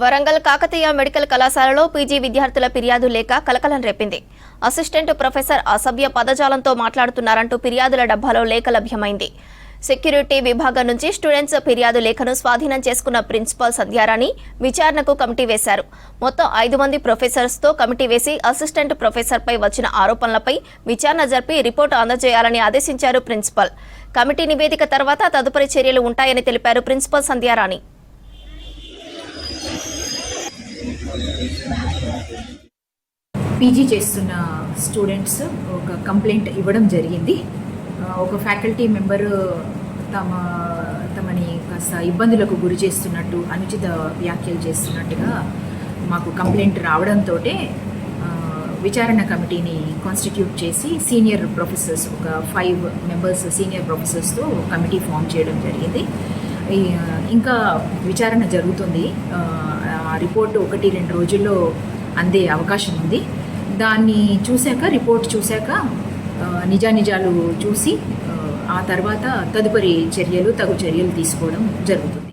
Warangal Kakatiya medical కళాశాలలో PG విద్యార్థుల ఫిర్యాదు లేక కలకలం రేపింది. అసిస్టెంట్ ప్రొఫెసర్ అసభ్య పదజాలంతో మాట్లాడుతున్నారంటూ ఫిర్యాదుల డబ్బాలో లేఖ లభ్యమైంది. సెక్యూరిటీ విభాగం నుంచి స్టూడెంట్స్ ఫిర్యాదు లేఖను స్వాధీనం చేసుకున్న ప్రిన్సిపాల్ సంధ్యారాణి విచారణకు కమిటీ వేశారు. మొత్తం 5 మంది ప్రొఫెసర్స్తో కమిటీ వేసి అసిస్టెంట్ ప్రొఫెసర్పై వచ్చిన ఆరోపణలపై విచారణ జరిపి రిపోర్టు అందజేయాలని ఆదేశించారు ప్రిన్సిపాల్. కమిటీ నివేదిక తర్వాత తదుపరి చర్యలు ఉంటాయని తెలిపారు ప్రిన్సిపాల్ సంధ్యారాణి. పీజీ చేస్తున్న స్టూడెంట్స్ ఒక కంప్లైంట్ ఇవ్వడం జరిగింది. ఒక ఫ్యాకల్టీ మెంబర్ తమని కాస్త ఇబ్బందులకు గురి చేస్తున్నట్టు, అనుచిత వ్యాఖ్యలు చేస్తున్నట్టుగా మాకు కంప్లైంట్ రావడంతో విచారణ కమిటీని కాన్స్టిట్యూట్ చేసి సీనియర్ ప్రొఫెసర్స్ ఒక 5 మెంబర్స్ సీనియర్ ప్రొఫెసర్స్తో కమిటీ ఫామ్ చేయడం జరిగింది. ఇంకా విచారణ జరుగుతుంది. ఆ రిపోర్టు 1-2 రోజుల్లో అందే అవకాశం ఉంది. దాన్ని చూశాక, రిపోర్ట్ చూశాక నిజానిజాలు చూసి ఆ తర్వాత తదుపరి తగు చర్యలు తీసుకోవడం జరుగుతుంది.